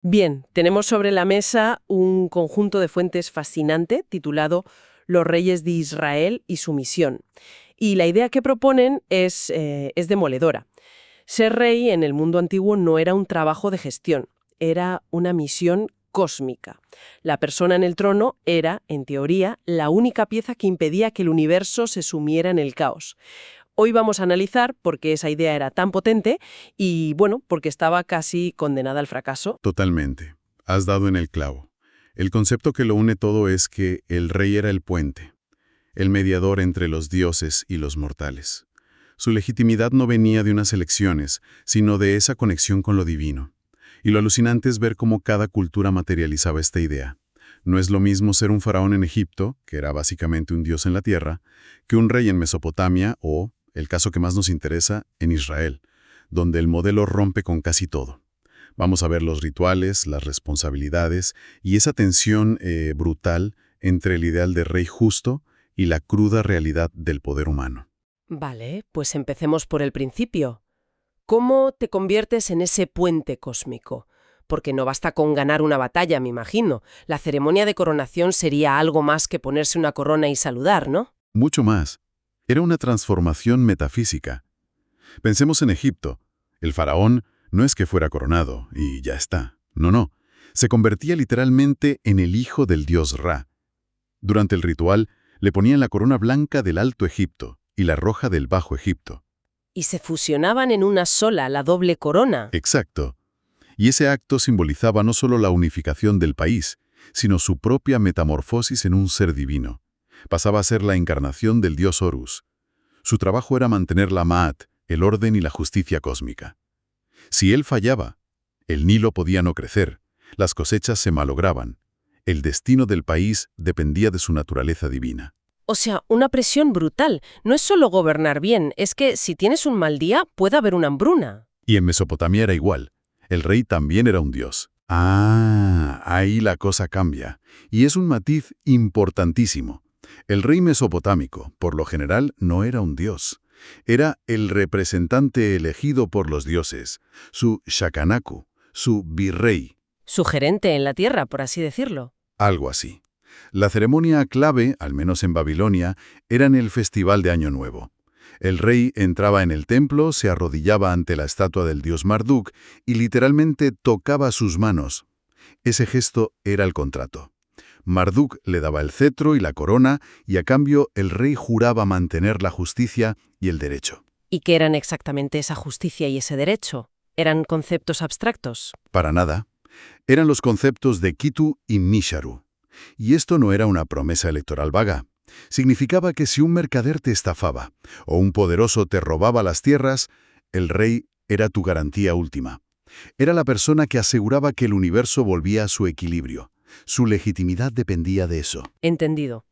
Bien, tenemos sobre la mesa un conjunto de fuentes fascinante titulado Los reyes de Israel y su misión. Y la idea que proponen es demoledora. Ser rey en el mundo antiguo no era un trabajo de gestión, era una misión cósmica. La persona en el trono era, en teoría, la única pieza que impedía que el universo se sumiera en el caos. Hoy vamos a analizar por qué esa idea era tan potente y, bueno, porque estaba casi condenada al fracaso. Totalmente. Has dado en el clavo. El concepto que lo une todo es que el rey era el puente, el mediador entre los dioses y los mortales. Su legitimidad no venía de unas elecciones, sino de esa conexión con lo divino. Y lo alucinante es ver cómo cada cultura materializaba esta idea. No es lo mismo ser un faraón en Egipto, que era básicamente un dios en la tierra, que un rey en Mesopotamia o, el caso que más nos interesa, en Israel, donde el modelo rompe con casi todo. Vamos a ver los rituales, las responsabilidades y esa tensión brutal entre el ideal de rey justo y la cruda realidad del poder humano. Vale, pues empecemos por el principio. ¿Cómo te conviertes en ese puente cósmico? Porque no basta con ganar una batalla, me imagino. La ceremonia de coronación sería algo más que ponerse una corona y saludar, ¿no? Mucho más. Era una transformación metafísica. Pensemos en Egipto. El faraón no es que fuera coronado y ya está. No. Se convertía literalmente en el hijo del dios Ra. Durante el ritual, le ponían la corona blanca del Alto Egipto y la roja del Bajo Egipto. Y se fusionaban en una sola, la doble corona. Exacto. Y ese acto simbolizaba no solo la unificación del país, sino su propia metamorfosis en un ser divino. Pasaba a ser la encarnación del dios Horus. Su trabajo era mantener la Ma'at, el orden y la justicia cósmica. Si él fallaba, el Nilo podía no crecer, las cosechas se malograban. El destino del país dependía de su naturaleza divina. O sea, una presión brutal. No es solo gobernar bien, es que si tienes un mal día, puede haber una hambruna. Y en Mesopotamia era igual. El rey también era un dios. Ahí la cosa cambia. Y es un matiz importantísimo. El rey mesopotámico, por lo general, no era un dios. Era el representante elegido por los dioses, su Shakanaku, su virrey. Sugerente en la tierra, por así decirlo. Algo así. La ceremonia clave, al menos en Babilonia, era en el Festival de Año Nuevo. El rey entraba en el templo, se arrodillaba ante la estatua del dios Marduk y literalmente tocaba sus manos. Ese gesto era el contrato. Marduk le daba el cetro y la corona y a cambio el rey juraba mantener la justicia y el derecho. ¿Y qué eran exactamente esa justicia y ese derecho? ¿Eran conceptos abstractos? Para nada. Eran los conceptos de Kitu y Misharu. Y esto no era una promesa electoral vaga. Significaba que si un mercader te estafaba o un poderoso te robaba las tierras, el rey era tu garantía última. Era la persona que aseguraba que el universo volvía a su equilibrio. Su legitimidad dependía de eso. Entendido.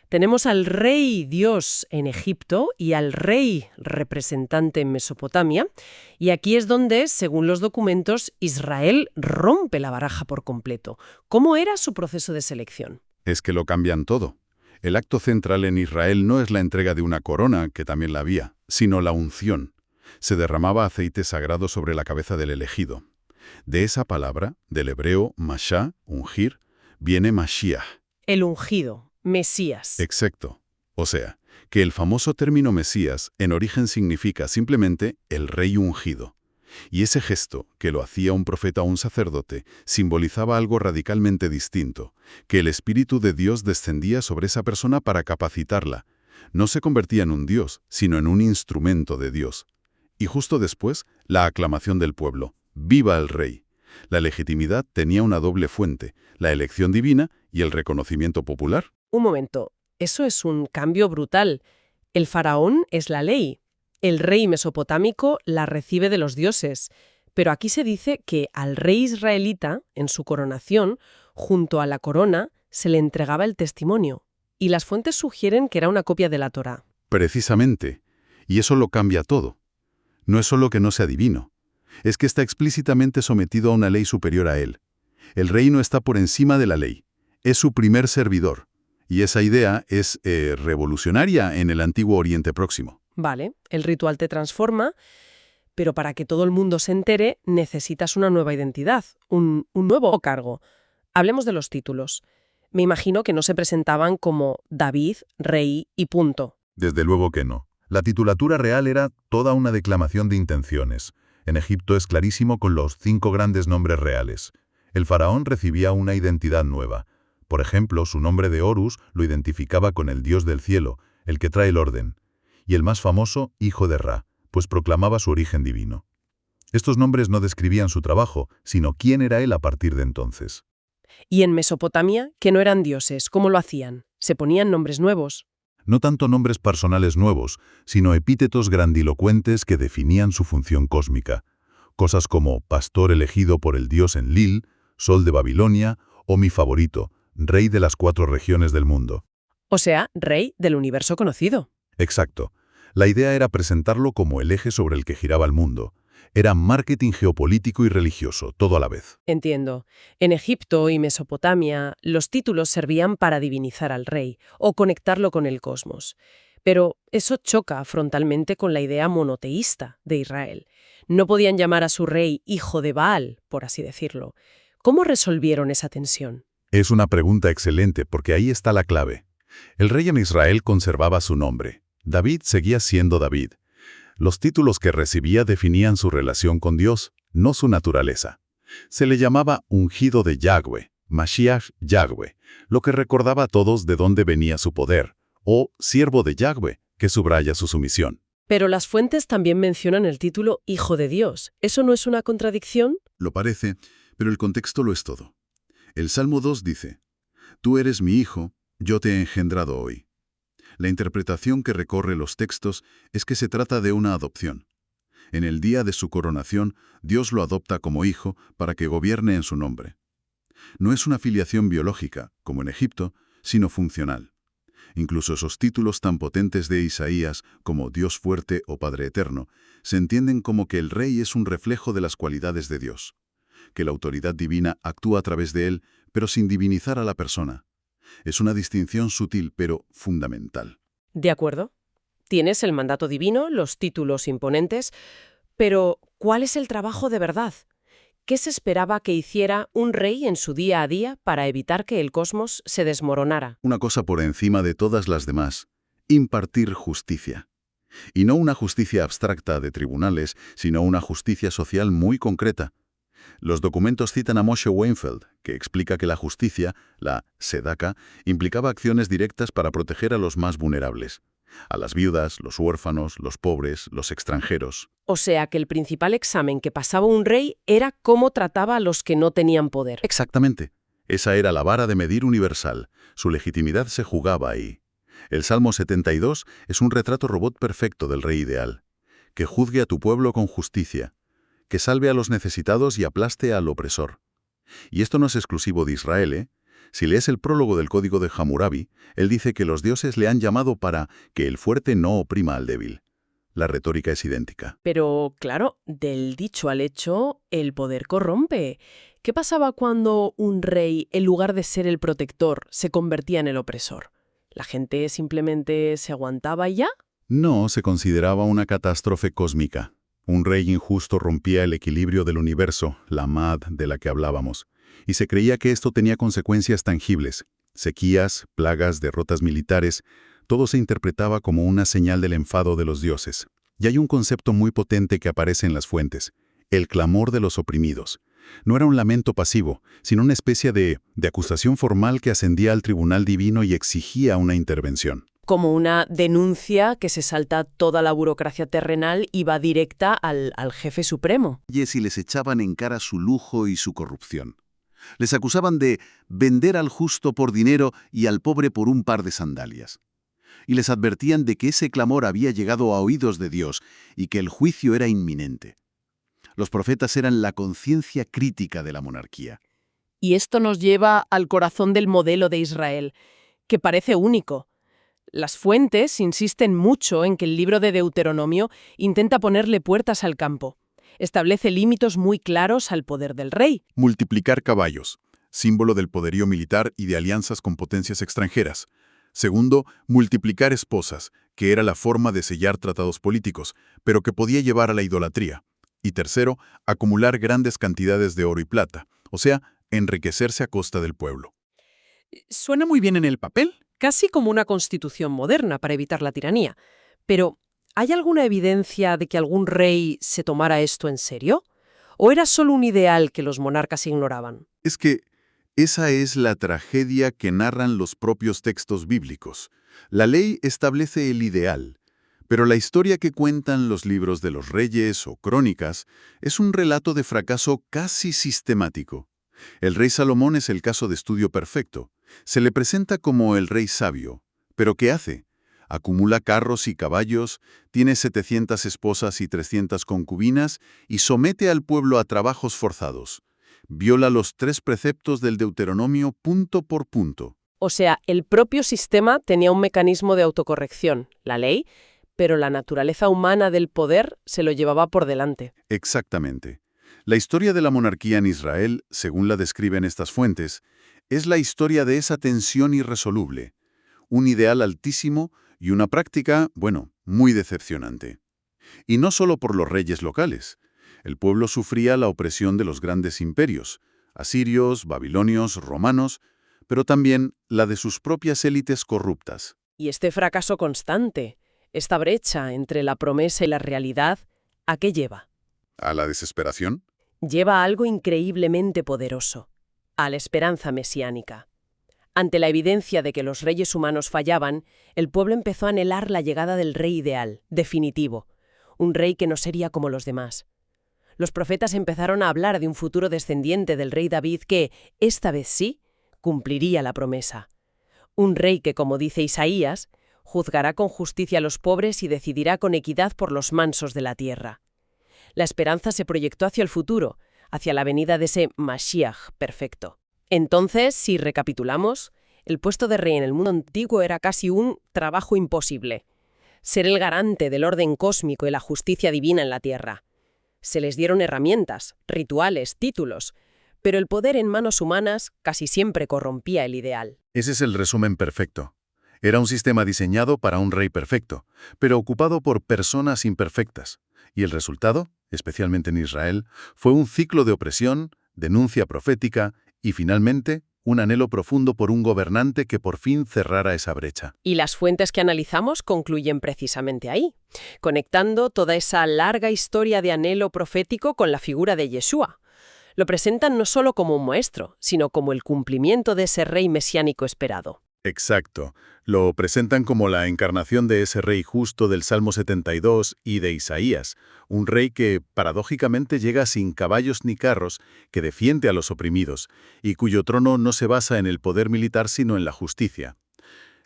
Tenemos al rey Dios en Egipto y al rey representante en Mesopotamia, y aquí es donde, según los documentos, Israel rompe la baraja por completo. ¿Cómo era su proceso de selección? Es que lo cambian todo. El acto central en Israel no es la entrega de una corona, que también la había, sino la unción. Se derramaba aceite sagrado sobre la cabeza del elegido. De esa palabra, del hebreo mashá, ungir, viene Mashiach. El ungido, Mesías. Exacto. O sea, que el famoso término Mesías en origen significa simplemente el rey ungido. Y ese gesto, que lo hacía un profeta o un sacerdote, simbolizaba algo radicalmente distinto, que el Espíritu de Dios descendía sobre esa persona para capacitarla. No se convertía en un Dios, sino en un instrumento de Dios. Y justo después, la aclamación del pueblo. ¡Viva el rey! La legitimidad tenía una doble fuente, la elección divina y el reconocimiento popular. Un momento, eso es un cambio brutal. El faraón es la ley. El rey mesopotámico la recibe de los dioses. Pero aquí se dice que al rey israelita, en su coronación, junto a la corona, se le entregaba el testimonio. Y las fuentes sugieren que era una copia de la Torá. Precisamente. Y eso lo cambia todo. No es solo que no sea divino. Es que está explícitamente sometido a una ley superior a él. El rey no está por encima de la ley. Es su primer servidor. Y esa idea es revolucionaria en el antiguo Oriente Próximo. Vale, el ritual te transforma, pero para que todo el mundo se entere necesitas una nueva identidad, un nuevo cargo. Hablemos de los títulos. Me imagino que no se presentaban como David, rey y punto. Desde luego que no. La titulatura real era toda una declamación de intenciones. En Egipto es clarísimo con los 5 grandes nombres reales. El faraón recibía una identidad nueva. Por ejemplo, su nombre de Horus lo identificaba con el dios del cielo, el que trae el orden. Y el más famoso, hijo de Ra, pues proclamaba su origen divino. Estos nombres no describían su trabajo, sino quién era él a partir de entonces. Y en Mesopotamia, que no eran dioses, ¿cómo lo hacían? ¿Se ponían nombres nuevos? No tanto nombres personales nuevos, sino epítetos grandilocuentes que definían su función cósmica. Cosas como pastor elegido por el dios Enlil, sol de Babilonia, o mi favorito, rey de las 4 regiones del mundo. O sea, rey del universo conocido. Exacto. La idea era presentarlo como el eje sobre el que giraba el mundo. Era marketing geopolítico y religioso, todo a la vez. Entiendo. En Egipto y Mesopotamia, los títulos servían para divinizar al rey o conectarlo con el cosmos. Pero eso choca frontalmente con la idea monoteísta de Israel. No podían llamar a su rey hijo de Baal, por así decirlo. ¿Cómo resolvieron esa tensión? Es una pregunta excelente porque ahí está la clave. El rey en Israel conservaba su nombre. David seguía siendo David. Los títulos que recibía definían su relación con Dios, no su naturaleza. Se le llamaba ungido de Yahweh, Mashiach Yahweh, lo que recordaba a todos de dónde venía su poder, o siervo de Yahweh, que subraya su sumisión. Pero las fuentes también mencionan el título Hijo de Dios. ¿Eso no es una contradicción? Lo parece, pero el contexto lo es todo. El Salmo 2 dice, «Tú eres mi hijo, yo te he engendrado hoy». La interpretación que recorre los textos es que se trata de una adopción. En el día de su coronación, Dios lo adopta como hijo para que gobierne en su nombre. No es una filiación biológica, como en Egipto, sino funcional. Incluso esos títulos tan potentes de Isaías, como Dios fuerte o Padre eterno, se entienden como que el rey es un reflejo de las cualidades de Dios, que la autoridad divina actúa a través de él, pero sin divinizar a la persona. Es una distinción sutil, pero fundamental. De acuerdo. Tienes el mandato divino, los títulos imponentes, pero ¿cuál es el trabajo de verdad? ¿Qué se esperaba que hiciera un rey en su día a día para evitar que el cosmos se desmoronara? Una cosa por encima de todas las demás, impartir justicia. Y no una justicia abstracta de tribunales, sino una justicia social muy concreta. Los documentos citan a Moshe Weinfeld, que explica que la justicia, la sedaka, implicaba acciones directas para proteger a los más vulnerables. A las viudas, los huérfanos, los pobres, los extranjeros. O sea que el principal examen que pasaba un rey era cómo trataba a los que no tenían poder. Exactamente. Esa era la vara de medir universal. Su legitimidad se jugaba ahí. El Salmo 72 es un retrato robot perfecto del rey ideal. Que juzgue a tu pueblo con justicia. Que salve a los necesitados y aplaste al opresor. Y esto no es exclusivo de Israel, ¿eh? Si lees el prólogo del Código de Hammurabi, él dice que los dioses le han llamado para que el fuerte no oprima al débil. La retórica es idéntica. Pero, claro, del dicho al hecho, el poder corrompe. ¿Qué pasaba cuando un rey, en lugar de ser el protector, se convertía en el opresor? ¿La gente simplemente se aguantaba y ya? No, se consideraba una catástrofe cósmica. Un rey injusto rompía el equilibrio del universo, la Mad de la que hablábamos, y se creía que esto tenía consecuencias tangibles. Sequías, plagas, derrotas militares, todo se interpretaba como una señal del enfado de los dioses. Y hay un concepto muy potente que aparece en las fuentes, el clamor de los oprimidos. No era un lamento pasivo, sino una especie de acusación formal que ascendía al tribunal divino y exigía una intervención. Como una denuncia que se salta toda la burocracia terrenal y va directa al jefe supremo. Y les echaban en cara su lujo y su corrupción. Les acusaban de vender al justo por dinero y al pobre por un par de sandalias. Y les advertían de que ese clamor había llegado a oídos de Dios y que el juicio era inminente. Los profetas eran la conciencia crítica de la monarquía. Y esto nos lleva al corazón del modelo de Israel, que parece único. Las fuentes insisten mucho en que el libro de Deuteronomio intenta ponerle puertas al campo. Establece límites muy claros al poder del rey. Multiplicar caballos, símbolo del poderío militar y de alianzas con potencias extranjeras. Segundo, multiplicar esposas, que era la forma de sellar tratados políticos, pero que podía llevar a la idolatría. Y tercero, acumular grandes cantidades de oro y plata, o sea, enriquecerse a costa del pueblo. Suena muy bien en el papel. Casi como una constitución moderna para evitar la tiranía. Pero, ¿hay alguna evidencia de que algún rey se tomara esto en serio? ¿O era solo un ideal que los monarcas ignoraban? Es que esa es la tragedia que narran los propios textos bíblicos. La ley establece el ideal, pero la historia que cuentan los libros de los reyes o crónicas es un relato de fracaso casi sistemático. El rey Salomón es el caso de estudio perfecto. Se le presenta como el rey sabio. ¿Pero qué hace? Acumula carros y caballos, tiene 700 esposas y 300 concubinas y somete al pueblo a trabajos forzados. Viola los 3 preceptos del Deuteronomio punto por punto. O sea, el propio sistema tenía un mecanismo de autocorrección, la ley, pero la naturaleza humana del poder se lo llevaba por delante. Exactamente. La historia de la monarquía en Israel, según la describen estas fuentes, es la historia de esa tensión irresoluble, un ideal altísimo y una práctica, bueno, muy decepcionante. Y no solo por los reyes locales. El pueblo sufría la opresión de los grandes imperios, asirios, babilonios, romanos, pero también la de sus propias élites corruptas. Y este fracaso constante, esta brecha entre la promesa y la realidad, ¿a qué lleva? ¿A la desesperación? Lleva a algo increíblemente poderoso, a la esperanza mesiánica. Ante la evidencia de que los reyes humanos fallaban, el pueblo empezó a anhelar la llegada del rey ideal, definitivo, un rey que no sería como los demás. Los profetas empezaron a hablar de un futuro descendiente del rey David que, esta vez sí, cumpliría la promesa. Un rey que, como dice Isaías, juzgará con justicia a los pobres y decidirá con equidad por los mansos de la tierra. La esperanza se proyectó hacia el futuro, hacia la venida de ese Mashiach perfecto. Entonces, si recapitulamos, el puesto de rey en el mundo antiguo era casi un trabajo imposible. Ser el garante del orden cósmico y la justicia divina en la tierra. Se les dieron herramientas, rituales, títulos, pero el poder en manos humanas casi siempre corrompía el ideal. Ese es el resumen perfecto. Era un sistema diseñado para un rey perfecto, pero ocupado por personas imperfectas. Y el resultado, especialmente en Israel, fue un ciclo de opresión, denuncia profética y, finalmente, un anhelo profundo por un gobernante que por fin cerrara esa brecha. Y las fuentes que analizamos concluyen precisamente ahí, conectando toda esa larga historia de anhelo profético con la figura de Yeshua. Lo presentan no solo como un maestro, sino como el cumplimiento de ese rey mesiánico esperado. Exacto. Lo presentan como la encarnación de ese rey justo del Salmo 72 y de Isaías, un rey que, paradójicamente, llega sin caballos ni carros, que defiende a los oprimidos, y cuyo trono no se basa en el poder militar sino en la justicia.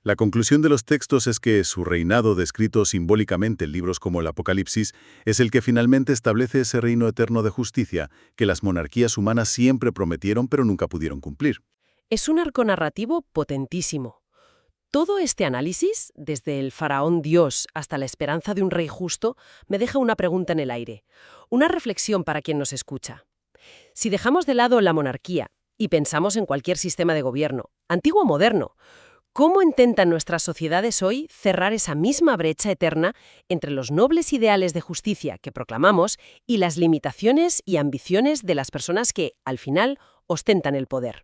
La conclusión de los textos es que su reinado, descrito simbólicamente en libros como el Apocalipsis, es el que finalmente establece ese reino eterno de justicia que las monarquías humanas siempre prometieron pero nunca pudieron cumplir. Es un arco narrativo potentísimo. Todo este análisis, desde el faraón Dios hasta la esperanza de un rey justo, me deja una pregunta en el aire, una reflexión para quien nos escucha. Si dejamos de lado la monarquía y pensamos en cualquier sistema de gobierno, antiguo o moderno, ¿cómo intentan nuestras sociedades hoy cerrar esa misma brecha eterna entre los nobles ideales de justicia que proclamamos y las limitaciones y ambiciones de las personas que, al final, ostentan el poder?